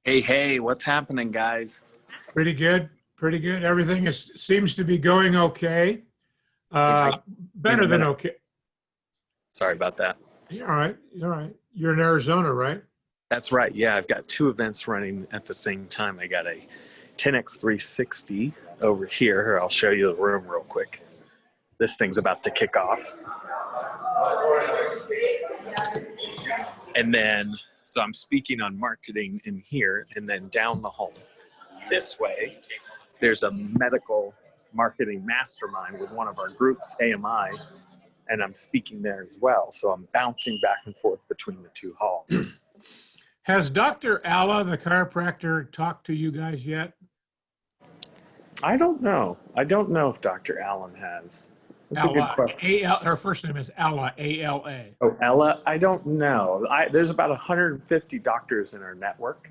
Hey, what's happening, guys? Pretty good. Pretty good. Everything seems to be going okay. Hey, Uh, in a better than minute. okay. Sorry about that. You're all right. You're all right. You're in Arizona, right? That's right. Yeah, I've got two events running at the same time. I got a 10x 360 over here. Here, I'll show you the room real quick. This thing's about to kick off. And then, so I'm speaking on marketing in here, and then down the hall this way, there's a medical marketing mastermind with one of our groups, AMI, and I'm speaking there as well. So I'm bouncing back and forth between the two halls. Has Dr. Alla, the chiropractor, talked to you guys yet? I don't know. I don't know if Dr. Allen has. That's a good Alla, question. A-L, her first name is Alla, A-L-A. Oh, Ella? I don't know. There's about 150 doctors in our network,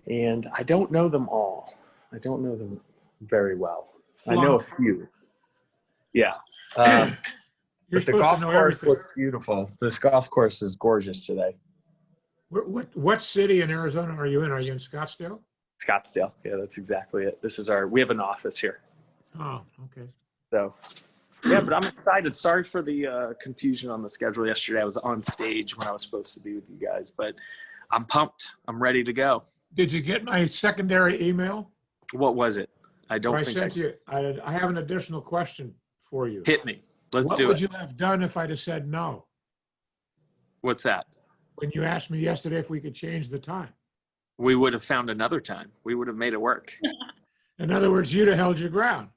and I don't know them all. I don't know them very well. I know a few. Yeah. You're But the supposed golf to know course everything. looks beautiful. This golf course is gorgeous today. What city in Arizona are you in? Are you in Scottsdale? Scottsdale. Yeah, that's exactly it. We have an office here. Oh, okay. So, yeah, but I'm excited. Sorry for the confusion on the schedule yesterday. I was on stage when I was supposed to be with you guys, but I'm pumped. I'm ready to go. Did you get my secondary email? What was it? I don't I think sent you. I have an additional question for you. Hit me. Let's What do would it. you have done if I'd have said no? What's that? When you asked me yesterday if we could change the time. We would have found another time. We would have made it work. In other words, you'd have held your ground.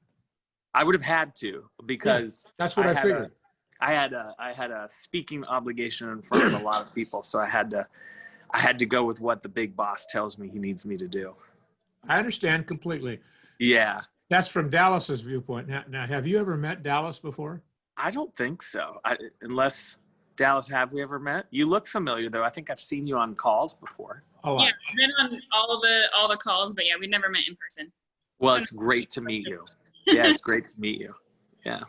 I would have had to because That's what I figured. I had a speaking obligation in front of a lot of people, so I had to go with what the big boss tells me he needs me to do. I understand completely. Yeah. That's from Dallas's viewpoint. Now, have you ever met Dallas before? I don't think so. Unless Dallas, have we ever met? You look familiar though. I think I've seen you on calls before. Oh, yeah, I've been on all the calls, but yeah, we never met in person. Well, it's great to meet you. Yeah, it's great to meet you. Yeah.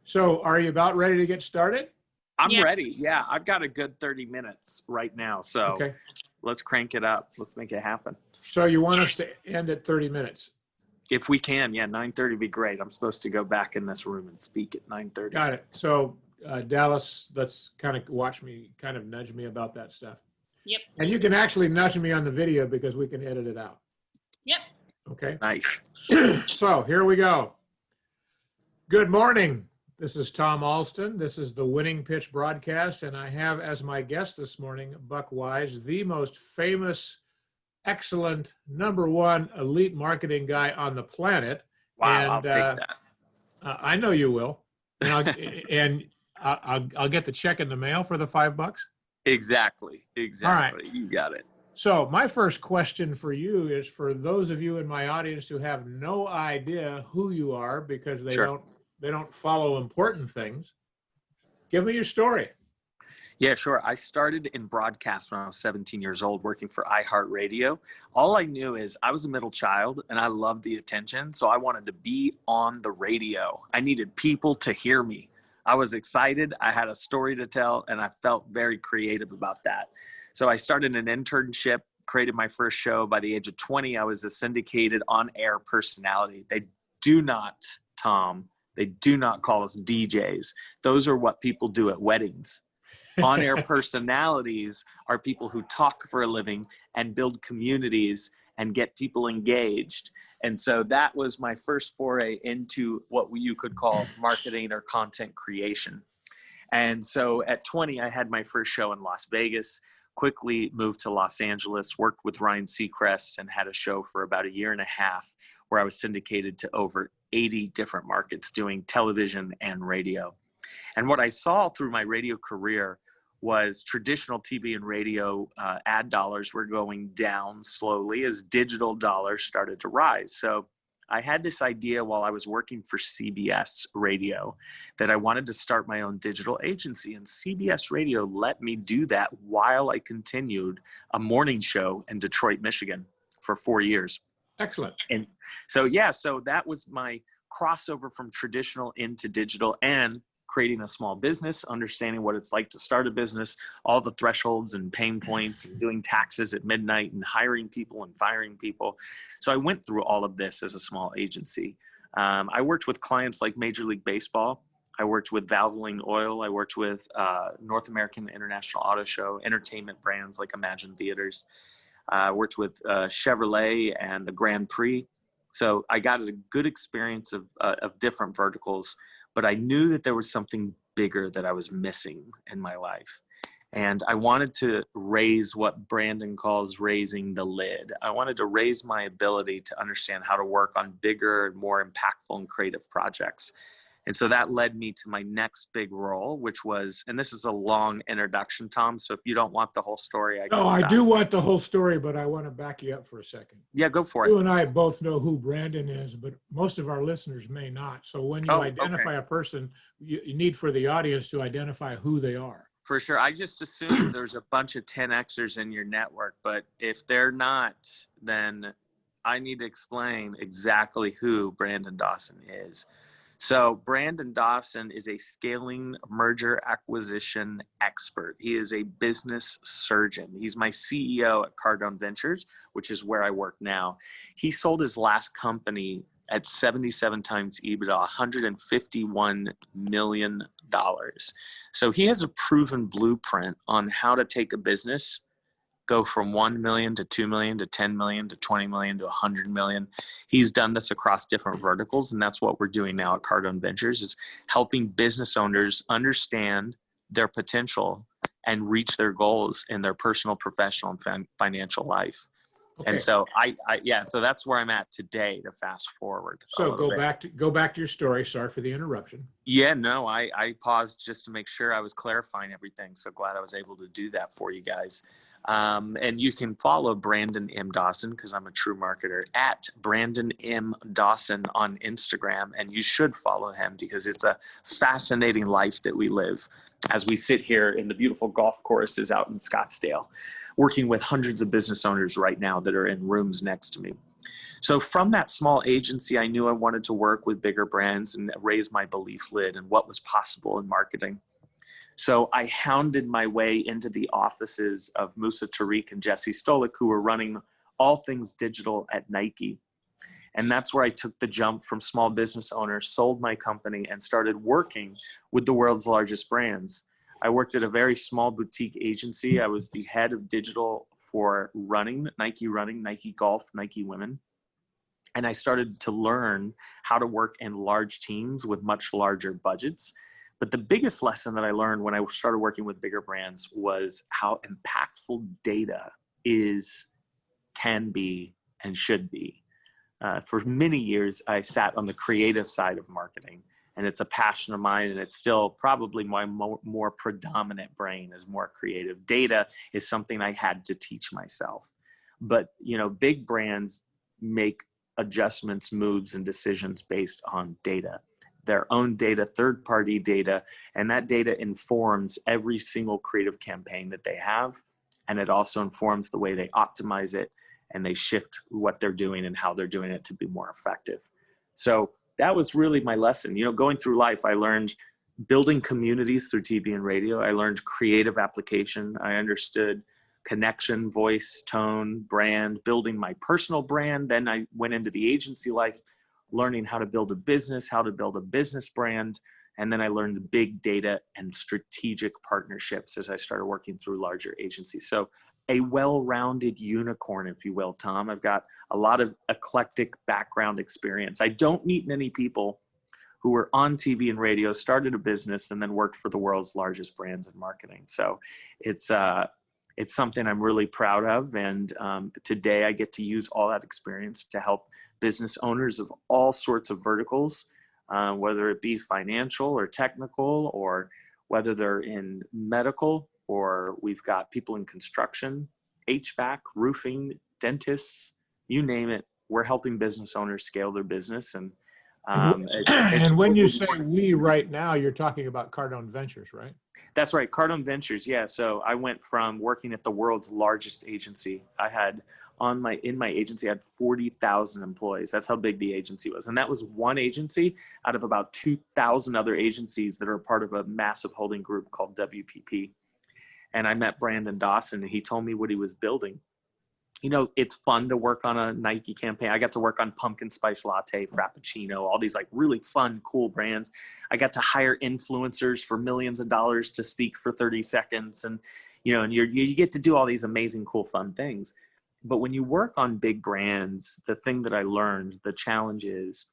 So are you about ready to get started? I'm ready. Yeah, I've got a good 30 minutes right now. So okay. Let's crank it up. Let's make it happen. So you want us to end at 30 minutes? If we can, yeah, 9:30 would be great. I'm supposed to go back in this room and speak at 9:30. Got it. So Dallas, let's kind of nudge me about that stuff. Yep. And you can actually nudge me on the video because we can edit it out. Yep. Okay. Nice. So here we go. Good morning. This is Tom Alston. This is the Winning Pitch broadcast, and I have as my guest this morning, Buck Wise, the most famous, excellent, #1 elite marketing guy on the planet. Wow, and, I'll take that. I know you will. And I'll get the check in the mail for the $5. Exactly. All right. You got it. So my first question for you is for those of you in my audience who have no idea who you are because they don't follow important things. Give me your story. Yeah, sure. I started in broadcast when I was 17 years old, working for iHeartRadio. All I knew is I was a middle child and I loved the attention. So I wanted to be on the radio. I needed people to hear me. I was excited. I had a story to tell and I felt very creative about that. So I started an internship, created my first show. By the age of 20, I was a syndicated on-air personality. They do not, Tom, they do not call us DJs. Those are what people do at weddings. On-air personalities are people who talk for a living and build communities and get people engaged. And so that was my first foray into what you could call marketing or content creation. And so at 20, I had my first show in Las Vegas, quickly moved to Los Angeles, worked with Ryan Seacrest, and had a show for about a year and a half where I was syndicated to over 80 different markets doing television and radio. And what I saw through my radio career was traditional TV and radio ad dollars were going down slowly as digital dollars started to rise. So I had this idea while I was working for CBS Radio that I wanted to start my own digital agency, and CBS Radio let me do that while I continued a morning show in Detroit, Michigan for 4 years. Excellent. And so, yeah, so that was my crossover from traditional into digital. And creating a small business, understanding what it's like to start a business, all the thresholds and pain points, and doing taxes at midnight and hiring people and firing people. So I went through all of this as a small agency. I worked with clients like Major League Baseball. I worked with Valvoline Oil. I worked with North American International Auto Show, entertainment brands like Imagine Theaters. I worked with Chevrolet and the Grand Prix. So I got a good experience of different verticals, but I knew that there was something bigger that I was missing in my life. And I wanted to raise what Brandon calls raising the lid. I wanted to raise my ability to understand how to work on bigger, more impactful and creative projects. And so that led me to my next big role, which was, and this is a long introduction, Tom, so if you don't want the whole story, I can stop. I do want the whole story, but I want to back you up for a second. Yeah, go for it. You and I both know who Brandon is, but most of our listeners may not. So when you identify a person, you need for the audience to identify who they are. For sure. I just assumed there's a bunch of 10Xers in your network, but if they're not, then I need to explain exactly who Brandon Dawson is. So Brandon Dawson is a scaling merger acquisition expert. He is a business surgeon. He's my CEO at Cardone Ventures, which is where I work now. He sold his last company at 77 times EBITDA, $151 million. So he has a proven blueprint on how to take a business, go from 1 million to 2 million to 10 million to 20 million to 100 million. He's done this across different verticals, and that's what we're doing now at Cardone Ventures, is helping business owners understand their potential and reach their goals in their personal, professional, and financial life. Okay. And so so that's where I'm at today, to fast forward. So go back to your story. Sorry for the interruption. Yeah, no, I paused just to make sure I was clarifying everything. So glad I was able to do that for you guys. And you can follow Brandon M. Dawson, because I'm a true marketer, at Brandon M. Dawson on Instagram. And you should follow him, because it's a fascinating life that we live as we sit here in the beautiful golf courses out in Scottsdale, working with hundreds of business owners right now that are in rooms next to me. So from that small agency, I knew I wanted to work with bigger brands and raise my belief lid and what was possible in marketing. So I hounded my way into the offices of Musa Tariq and Jesse Stolik, who were running all things digital at Nike. And that's where I took the jump from small business owner, sold my company, and started working with the world's largest brands. I worked at a very small boutique agency. I was the head of digital for running, Nike Golf, Nike Women. And I started to learn how to work in large teams with much larger budgets. But the biggest lesson that I learned when I started working with bigger brands was how impactful data can be, and should be. For many years, I sat on the creative side of marketing, and it's a passion of mine, and it's still probably my more predominant brain is more creative. Data is something I had to teach myself. But, big brands make adjustments, moves, and decisions based on data. Their own data, third-party data, and that data informs every single creative campaign that they have, and it also informs the way they optimize it, and they shift what they're doing and how they're doing it to be more effective. So that was really my lesson. Going through life, I learned building communities through TV and radio. I learned creative application. I understood connection, voice, tone, brand, building my personal brand. Then I went into the agency life, learning how to build a business, how to build a business brand. And then I learned the big data and strategic partnerships as I started working through larger agencies. So a well-rounded unicorn, if you will, Tom. I've got a lot of eclectic background experience. I don't meet many people who were on TV and radio, started a business, and then worked for the world's largest brands in marketing. So it's something I'm really proud of. And today I get to use all that experience to help business owners of all sorts of verticals, whether it be financial or technical, or whether they're in medical, or we've got people in construction, HVAC, roofing, dentists, you name it. We're helping business owners scale their business. And when you say we right now, you're talking about Cardone Ventures, right? That's right, Cardone Ventures, yeah. So I went from working at the world's largest agency. I had in my agency, I had 40,000 employees. That's how big the agency was. And that was one agency out of about 2,000 other agencies that are part of a massive holding group called WPP. And I met Brandon Dawson, and he told me what he was building. You know, it's fun to work on a Nike campaign. I got to work on pumpkin spice latte, Frappuccino, all these like really fun, cool brands. I got to hire influencers for millions of dollars to speak for 30 seconds. And, you know, and you get to do all these amazing, cool, fun things. But when you work on big brands, the thing that I learned, the challenge is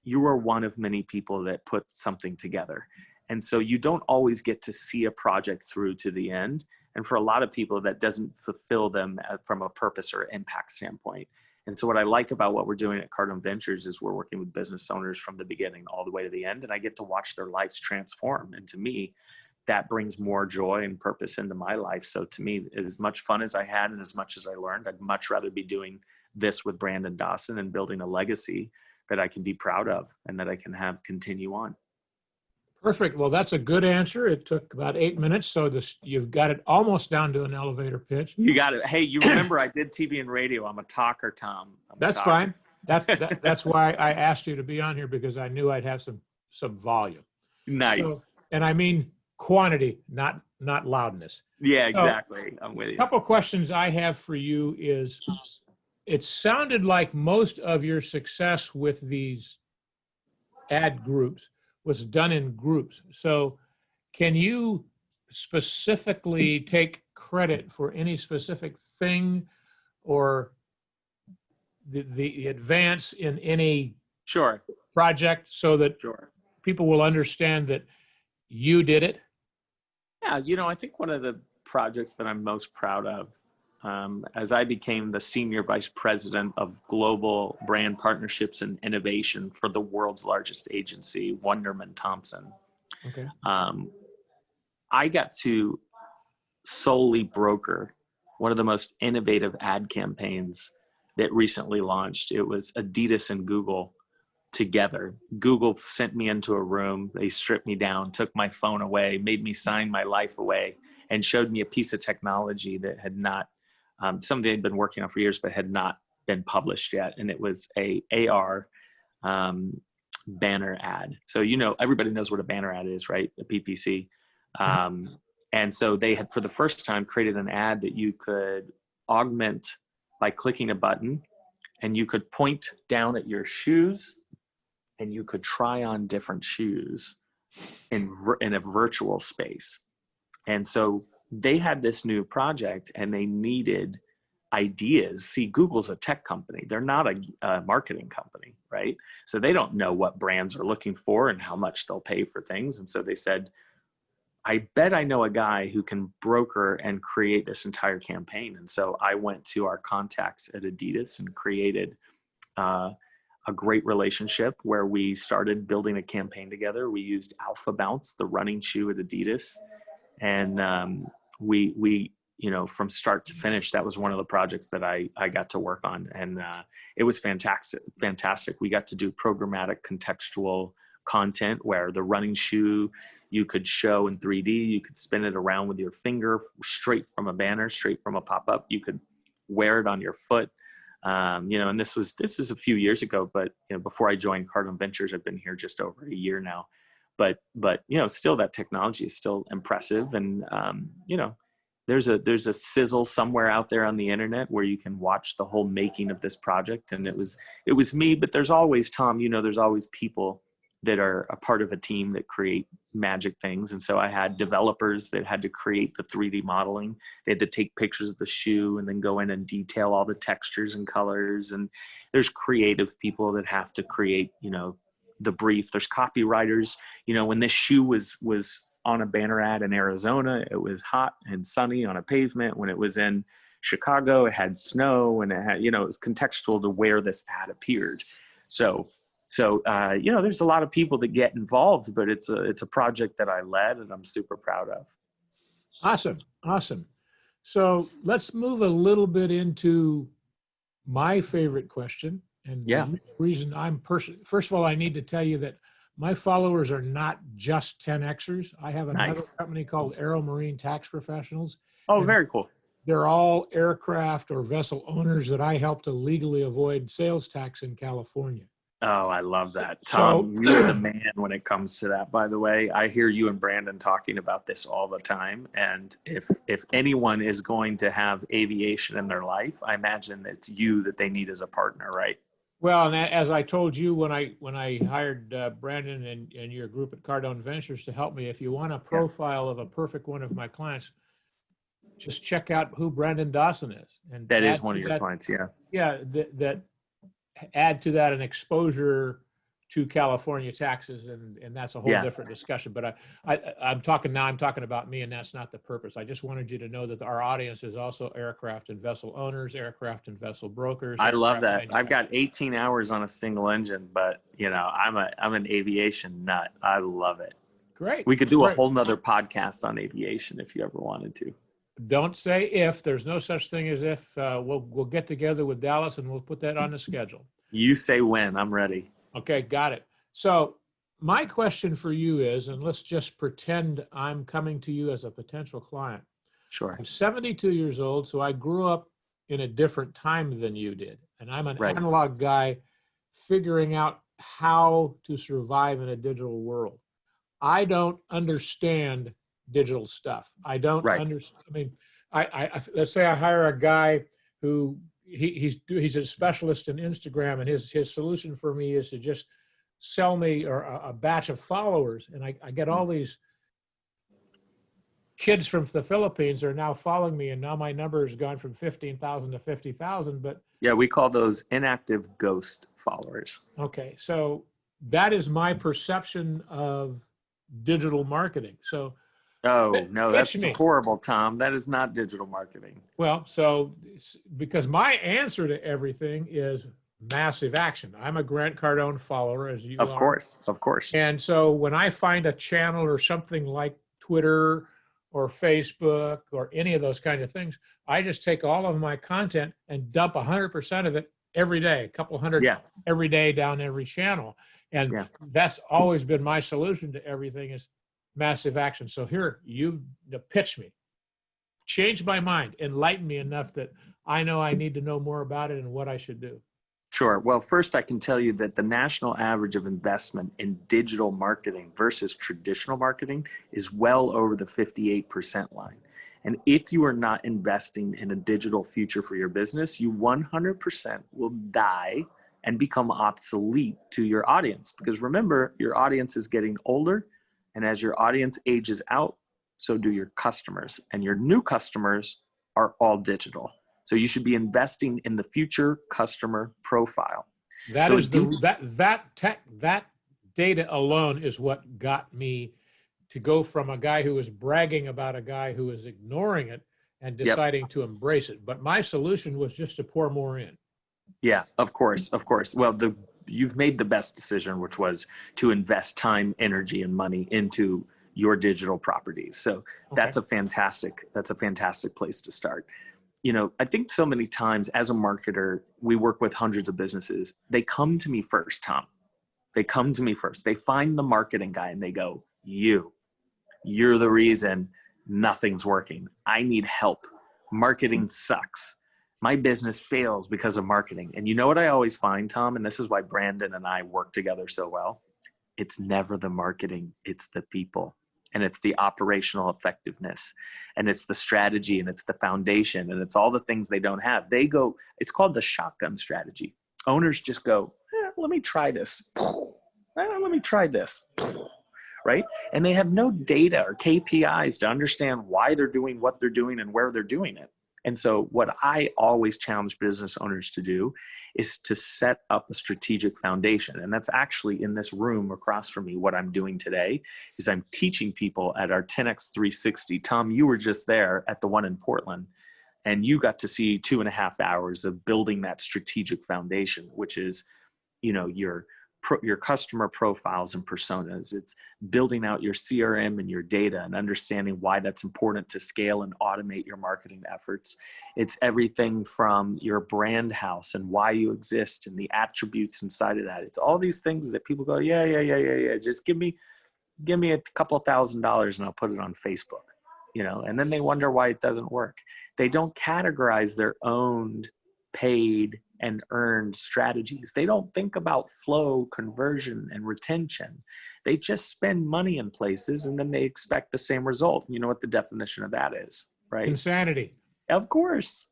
you are one of many people that put something together. And so you don't always get to see a project through to the end. And for a lot of people, that doesn't fulfill them from a purpose or impact standpoint. And so what I like about what we're doing at Cardone Ventures is we're working with business owners from the beginning all the way to the end. And I get to watch their lives transform. And to me, that brings more joy and purpose into my life. So to me, as much fun as I had and as much as I learned, I'd much rather be doing this with Brandon Dawson and building a legacy that I can be proud of and that I can have continue on. Perfect. Well, that's a good answer. It took about 8 minutes, so you've got it almost down to an elevator pitch. You got it. Hey, you remember I did TV and radio. I'm a talker, Tom. That's fine. That's why I asked you to be on here, because I knew I'd have some volume. Nice. So, and I mean quantity, not loudness. Yeah, exactly. I'm with you. A couple of questions I have for you is, it sounded like most of your success with these ad groups was done in groups. So can you specifically take credit for any specific thing or the advance in any project so that people will understand that you did it? Yeah, you know, I think one of the projects that I'm most proud of, as I became the senior vice president of global brand partnerships and innovation for the world's largest agency, Wunderman Thompson. Okay. I got to solely broker one of the most innovative ad campaigns that recently launched. It was Adidas and Google together. Google sent me into a room. They stripped me down, took my phone away, made me sign my life away, and showed me a piece of technology that had not, something they'd been working on for years, but had not been published yet. And it was a AR banner ad. So, you know, everybody knows what a banner ad is, right? A PPC. And so they had, for the first time, created an ad that you could augment by clicking a button, and you could point down at your shoes and you could try on different shoes in a virtual space. And so they had this new project and they needed ideas. See, Google's a tech company. They're not a marketing company, right? So they don't know what brands are looking for and how much they'll pay for things. And so they said, I bet I know a guy who can broker and create this entire campaign. And so I went to our contacts at Adidas and created a great relationship where we started building a campaign together. We used Alpha Bounce, the running shoe at Adidas. And we, you know, from start to finish, that was one of the projects that I got to work on. And it was fantastic. We got to do programmatic contextual content where the running shoe you could show in 3D, you could spin it around with your finger straight from a banner, straight from a pop-up. You could wear it on your foot. You know, and this is a few years ago, but you know, before I joined Cardone Ventures, I've been here just over a year now. But you know, still that technology is still impressive, and you know, there's a sizzle somewhere out there on the internet where you can watch the whole making of this project. And it was me, but there's always, Tom, you know, there's always people that are a part of a team that create magic things. And so I had developers that had to create the 3D modeling. They had to take pictures of the shoe and then go in and detail all the textures and colors. And there's creative people that have to create, you know, the brief. There's copywriters. You know, when this shoe was on a banner ad in Arizona, it was hot and sunny on a pavement. When it was in Chicago, it had snow, and it had, you know, it was contextual to where this ad appeared. So you know, there's a lot of people that get involved, but it's a project that I led and I'm super proud of. Awesome. So let's move a little bit into my favorite question. And the reason first of all, I need to tell you that my followers are not just 10Xers. I have another company called Aero Marine Tax Professionals. Oh, very cool. they're all aircraft or vessel owners that I help to legally avoid sales tax in California. Oh, I love that. So, Tom, you're the man when it comes to that, by the way. I hear you and Brandon talking about this all the time. And if anyone is going to have aviation in their life, I imagine it's you that they need as a partner, right? well, and as I told you when I hired Brandon and your group at Cardone Ventures to help me, if you want a profile of a perfect one of my clients, just check out who Brandon Dawson is, and That is add one to of your that, clients, yeah. yeah, that add to that an exposure to California taxes, and that's a whole Yeah. different discussion. But I'm talking about me, and that's not the purpose. I just wanted you to know that our audience is also aircraft and vessel owners, aircraft and vessel brokers. I love aircraft that. I've got manufacturers. 18 hours on a single engine, but I'm an aviation nut. I love it. Great. We could do a Great. whole nother podcast on aviation if you ever wanted to. Don't say if. There's no such thing as if. We'll get together with Dallas and we'll put that on the schedule. You say when. I'm ready. Okay, got it. So my question for you is, and let's just pretend I'm coming to you as a potential client. Sure. I'm 72 years old, so I grew up in a different time than you did. And I'm an Right. analog guy figuring out how to survive in a digital world. I don't understand digital stuff. I don't Right. understand. I mean, I let's say I hire a guy who he's a specialist in Instagram, and his solution for me is to just sell me or a batch of followers, and I get all these kids from the Philippines are now following me, and now my number has gone from 15,000 to 50,000. But Yeah, we call those inactive ghost followers. okay, so that is my perception of digital marketing. So Oh, no, pitch that's me. horrible, Tom. That is not digital marketing. Well, so because my answer to everything is massive action. I'm a Grant Cardone follower, as you Of are. course. Of course. And so when I find a channel or something like Twitter or Facebook or any of those kinds of things, I just take all of my content and dump 100% of it every day, a couple hundred Yeah. every day down every channel. And Yeah. that's always been my solution to everything is massive action. So here, you pitch me. Change my mind, enlighten me enough that I know I need to know more about it and what I should do. Sure. Well, first, I can tell you that the national average of investment in digital marketing versus traditional marketing is well over the 58% line. And if you are not investing in a digital future for your business, you 100% will die and become obsolete to your audience. Because remember, your audience is getting older. And as your audience ages out, so do your customers. And your new customers are all digital. So you should be investing in the future customer profile. That So is that data alone is what got me to go from a guy who was bragging about a guy who was ignoring it and deciding to embrace it. But my solution was just to pour more in. Yeah, of course, of course. Well, you've made the best decision, which was to invest time, energy, and money into your digital properties. So that's a fantastic place to start. I think so many times as a marketer, we work with hundreds of businesses. They come to me first, Tom. They come to me first. They find the marketing guy and they go, you're the reason nothing's working. I need help. Marketing sucks. My business fails because of marketing. And you know what I always find, Tom? And this is why Brandon and I work together so well. It's never the marketing. It's the people. And it's the operational effectiveness, and it's the strategy, and it's the foundation, and it's all the things they don't have. They go, it's called the shotgun strategy. Owners just go, let me try this. Let me try this. Right? And they have no data or KPIs to understand why they're doing what they're doing and where they're doing it. And so what I always challenge business owners to do is to set up a strategic foundation. And that's actually in this room across from me. What I'm doing today is I'm teaching people at our 10X 360. Tom, you were just there at the one in Portland, and you got to see 2.5 hours of building that strategic foundation, which is, your customer profiles and personas. It's building out your CRM and your data and understanding why that's important to scale and automate your marketing efforts. It's everything from your brand house and why you exist and the attributes inside of that. It's all these things that people go, yeah. Just give me a couple $1,000 and I'll put it on Facebook. and then they wonder why it doesn't work. They don't categorize their owned, paid, and earned strategies. They don't think about flow, conversion, and retention. They just spend money in places and then they expect the same result. You know what the definition of that is, right? Insanity. Of course.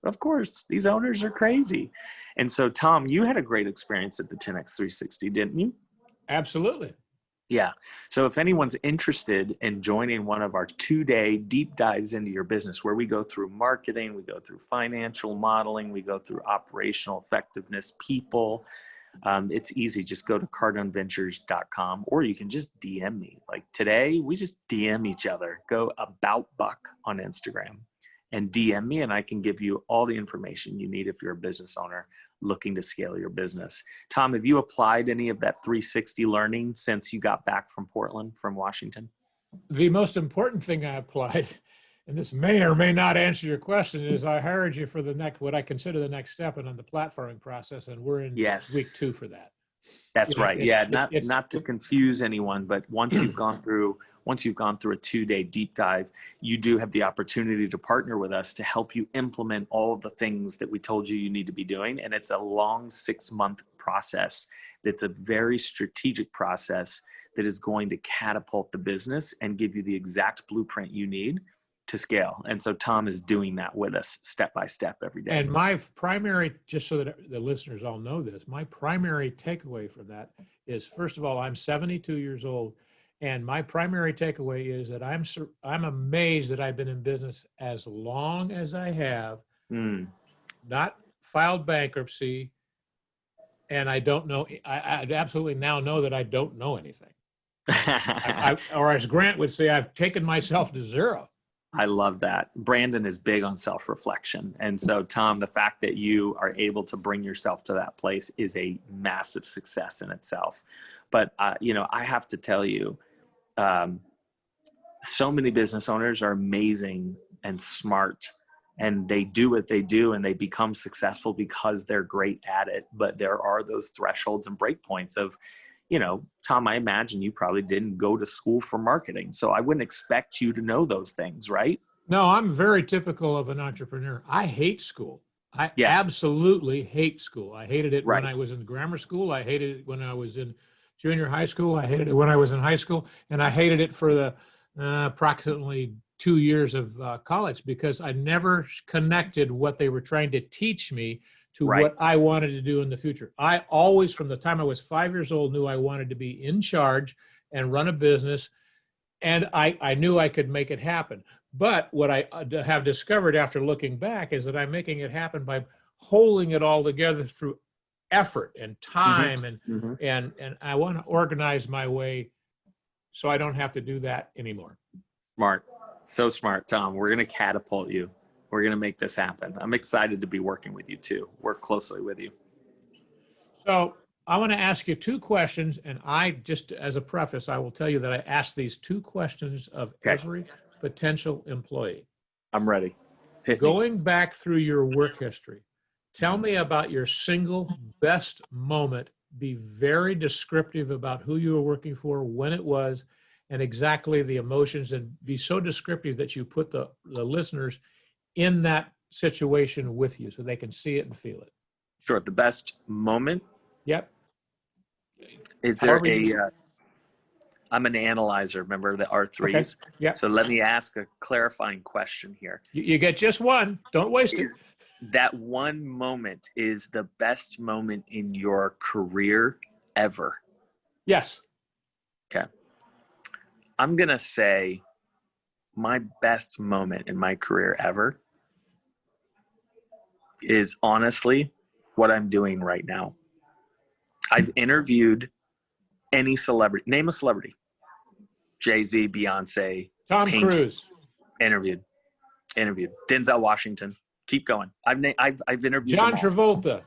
These owners are crazy. And so, Tom, you had a great experience at the 10X 360, didn't you? Absolutely. Yeah. So if anyone's interested in joining one of our 2-day deep dives into your business, where we go through marketing, we go through financial modeling, we go through operational effectiveness, people, it's easy. Just go to cardoneventures.com, or you can just DM me. Like today, we just DM each other. Go about Buck on Instagram and DM me, and I can give you all the information you need if you're a business owner looking to scale your business. Tom, have you applied any of that 360 learning since you got back from Portland, from Washington? The most important thing I applied, and this may or may not answer your question, is I hired you for what I consider the next step in on the platforming process, and we're in week 2 for that. That's right. Not to confuse anyone, but once you've gone through a 2-day deep dive, you do have the opportunity to partner with us to help you implement all of the things that we told you need to be doing. And it's a long 6-month process. That's a very strategic process that is going to catapult the business and give you the exact blueprint you need to scale. And so Tom is doing that with us step by step every day. And my primary, just so that the listeners all know this, my primary takeaway from that is, first of all, I'm 72 years old. And my primary takeaway is that I'm amazed that I've been in business as long as I have, not filed bankruptcy, and I don't know. I absolutely now know that I don't know anything. Or as Grant would say, I've taken myself to zero. I love that. Brandon is big on self-reflection. And so, Tom, the fact that you are able to bring yourself to that place is a massive success in itself. But, I have to tell you, so many business owners are amazing and smart, and they do what they do and they become successful because they're great at it. But there are those thresholds and breakpoints of, Tom, I imagine you probably didn't go to school for marketing, so I wouldn't expect you to know those things, right? No, I'm very typical of an entrepreneur. I hate school. I absolutely hate school. I hated it when I was in grammar school. I hated it when I was in junior high school. I hated it when I was in high school. And I hated it for the approximately 2 years of college, because I never connected what they were trying to teach me to what I wanted to do in the future. I always, from the time I was 5 years old, knew I wanted to be in charge and run a business. And I knew I could make it happen. But what I have discovered after looking back is that I'm making it happen by holding it all together through effort and time. And I want to organize my way so I don't have to do that anymore. Smart. So smart, Tom. We're going to catapult you. We're going to make this happen. I'm excited to be working with you too. Work closely with you. So I want to ask you 2 questions. And I just, as a preface, I will tell you that I ask these 2 questions of every potential employee. I'm ready. Going back through your work history, tell me about your single best moment. Be very descriptive about who you were working for, when it was, and exactly the emotions, and be so descriptive that you put the listeners in that situation with you so they can see it and feel it. Sure. The best moment? Yep. Is there I'm an analyzer, remember the R3s? Okay. Yeah. So let me ask a clarifying question here. You get just one. Don't waste it. That one moment is the best moment in your career ever? Yes. Okay. I'm going to say my best moment in my career ever is honestly what I'm doing right now. I've interviewed any celebrity. Name a celebrity. Jay-Z, Beyonce, Tom Pink. Cruise. Interviewed. Denzel Washington. Keep going. I've interviewed John them all. Travolta.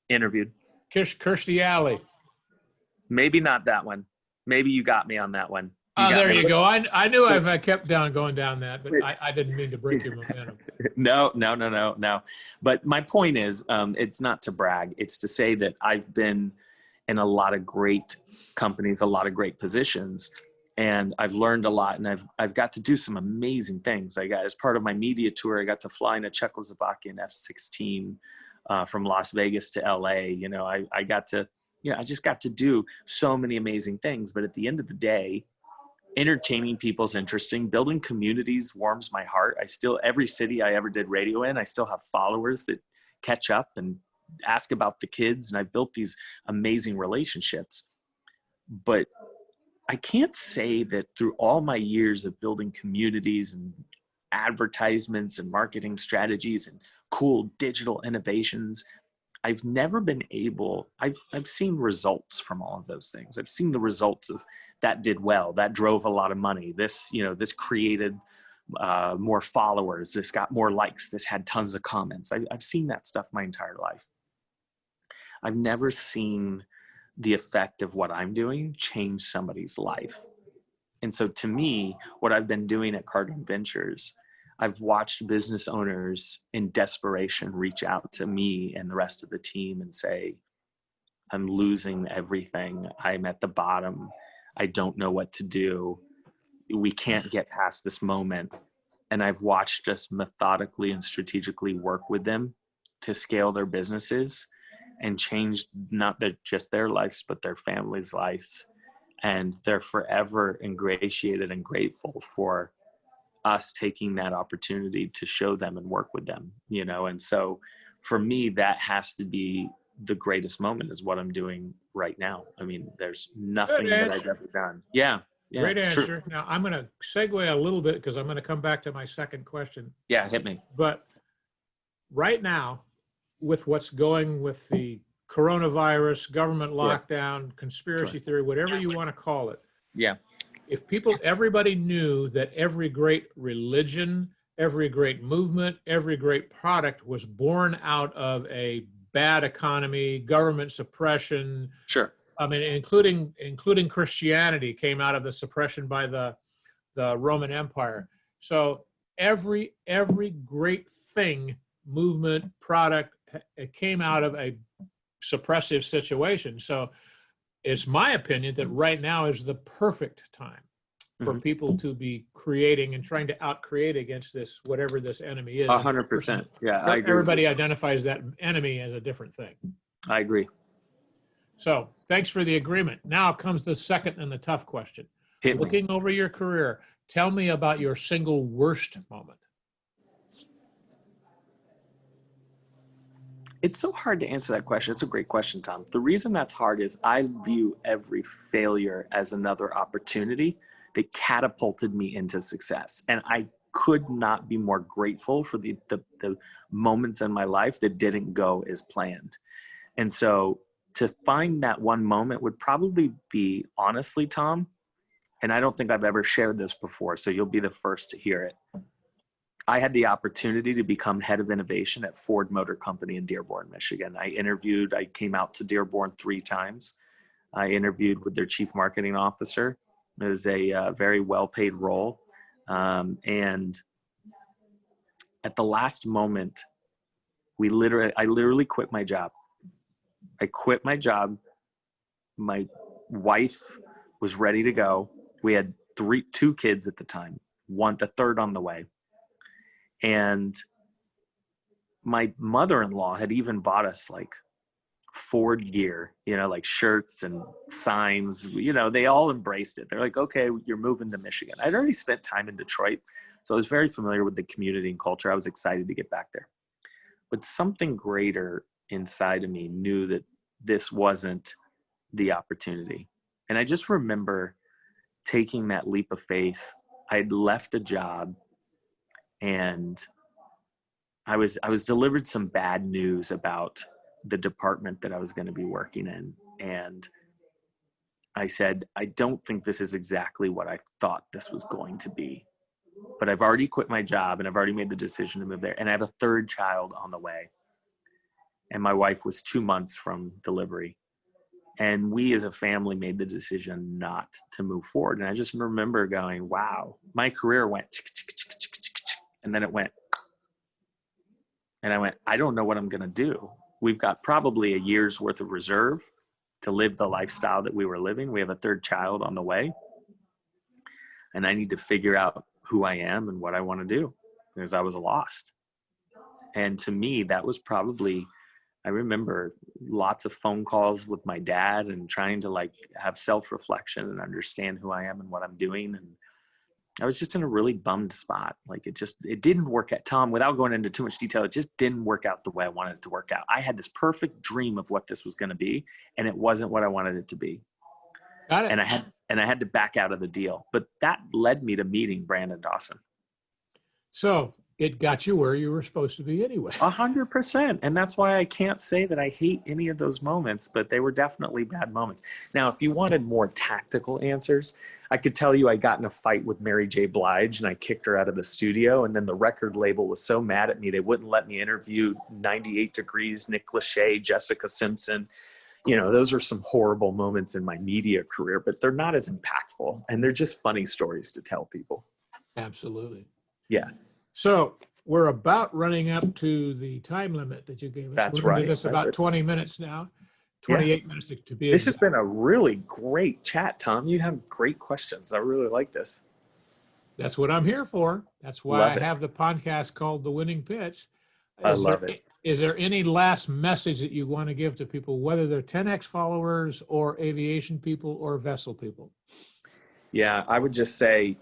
Interviewed. Kirstie Alley. Maybe not that one. Maybe you got me on that one. There you go. I knew I kept going down that, but I didn't mean to break your momentum. No. But my point is, it's not to brag. It's to say that I've been in a lot of great companies, a lot of great positions. and I've learned a lot, and I've got to do some amazing things. As part of my media tour, I got to fly in a Czechoslovakian F-16 from Las Vegas to LA. I got to, I just got to do so many amazing things. But at the end of the day, entertaining people is interesting. Building communities warms my heart. Every city I ever did radio in, I still have followers that catch up and ask about the kids. And I built these amazing relationships. But I can't say that through all my years of building communities and advertisements and marketing strategies and cool digital innovations, I've never been able, I've seen results from all of those things. I've seen the results of that did well, that drove a lot of money. This created more followers. This got more likes. This had tons of comments. I've seen that stuff my entire life. I've never seen the effect of what I'm doing change somebody's life. And so to me, what I've been doing at Cardone Ventures, I've watched business owners in desperation reach out to me and the rest of the team and say, I'm losing everything. I'm at the bottom. I don't know what to do. We can't get past this moment. And I've watched us methodically and strategically work with them to scale their businesses and change not just their lives, but their families' lives. And they're forever ingratiated and grateful for us taking that opportunity to show them and work with them, And so for me, that has to be the greatest moment, is what I'm doing right now. I mean, there's nothing that I've ever done. Yeah. Great answer. True. Now I'm going to segue a little bit because I'm going to come back to my second question. Yeah, hit me. But right now, with what's going with the coronavirus, government lockdown, conspiracy theory, whatever you want to call it. Yeah. If everybody knew that every great religion, every great movement, every great product was born out of a bad economy, government suppression. Sure. I mean, including Christianity came out of the suppression by the Roman Empire. So every great thing, movement, product, it came out of a suppressive situation. So it's my opinion that right now is the perfect time for people to be creating and trying to outcreate against this, whatever this enemy is. 100%. Yeah, I agree. Everybody identifies that enemy as a different thing. I agree. So thanks for the agreement. Now comes the second and the tough question. Looking over your career, tell me about your single worst moment. It's so hard to answer that question. It's a great question, Tom. The reason that's hard is I view every failure as another opportunity that catapulted me into success. And I could not be more grateful for the moments in my life that didn't go as planned. And so to find that one moment would probably be, honestly, Tom, and I don't think I've ever shared this before, so you'll be the first to hear it. I had the opportunity to become head of innovation at Ford Motor Company in Dearborn, Michigan. I came out to Dearborn 3 times. I interviewed with their chief marketing officer. It was a very well-paid role. And at the last moment, I literally quit my job. I quit my job. My wife was ready to go. We had 2 kids at the time, the third on the way. And my mother-in-law had even bought us like Ford gear, like shirts and signs, they all embraced it. They're like, okay, you're moving to Michigan. I'd already spent time in Detroit, so I was very familiar with the community and culture. I was excited to get back there. But something greater inside of me knew that this wasn't the opportunity. And I just remember taking that leap of faith. I'd left a job, and I was delivered some bad news about the department that I was going to be working in. And I said, I don't think this is exactly what I thought this was going to be, but I've already quit my job and I've already made the decision to move there. And I have a 3rd child on the way. And my wife was 2 months from delivery. And we as a family made the decision not to move forward. And I just remember going, wow, my career went, and then it went, and I went, I don't know what I'm going to do. We've got probably a year's worth of reserve to live the lifestyle that we were living. We have a 3rd child on the way. and I need to figure out who I am and what I want to do, because I was lost. And to me, that was probably, I remember lots of phone calls with my dad and trying to like have self-reflection and understand who I am and what I'm doing. And I was just in a really bummed spot. Like it didn't work out, Tom, without going into too much detail. It just didn't work out the way I wanted it to work out. I had this perfect dream of what this was going to be, and it wasn't what I wanted it to be. Got it. And I had to back out of the deal, but that led me to meeting Brandon Dawson. So it got you where you were supposed to be anyway. 100%. And that's why I can't say that I hate any of those moments, but they were definitely bad moments. Now, if you wanted more tactical answers, I could tell you I got in a fight with Mary J. Blige and I kicked her out of the studio. And then the record label was so mad at me, they wouldn't let me interview 98 Degrees, Nick Lachey, Jessica Simpson. You know, those are some horrible moments in my media career, but they're not as impactful. And they're just funny stories to tell people. Absolutely. Yeah. So we're about running up to the time limit that you gave us. That's We're going to right. do this about That's 20 minutes now, 28 minutes to be This has exact. been a really great chat, Tom. You have great questions. I really like this. That's what I'm here for. That's why Love I it. have the podcast called The Winning Pitch. I love it. Is there any last message that you want to give to people, whether they're 10X followers or aviation people or vessel people? Yeah, I would just say,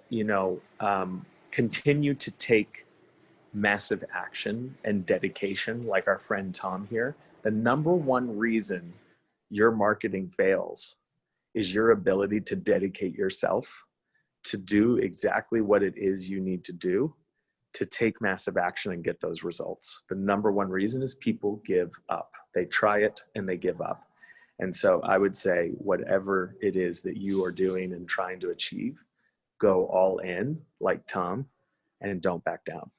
continue to take massive action and dedication, like our friend Tom here. The number one reason your marketing fails is your ability to dedicate yourself to do exactly what it is you need to do to take massive action and get those results. The number one reason is people give up. They try it and they give up. And so I would say whatever it is that you are doing and trying to achieve, go all in like Tom and don't back down.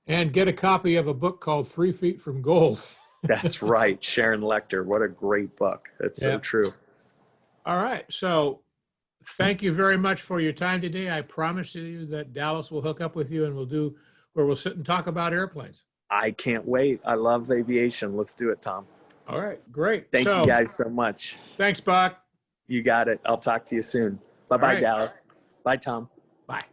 And get a copy of a book called 3 Feet from Gold. That's right. Sharon Lecter. What a great book. That's so true. All right. So thank you very much for your time today. I promise you that Dallas will hook up with you and we'll sit and talk about airplanes. I can't wait. I love aviation. Let's do it, Tom. All right. Great. Thank you guys so much. Thanks, Buck. You got it. I'll talk to you soon. Bye-bye, Dallas. Bye, Tom. Bye.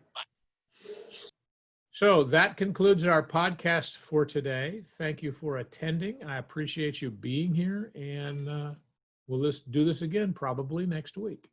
So that concludes our podcast for today. Thank you for attending. I appreciate you being here, and we'll do this again probably next week.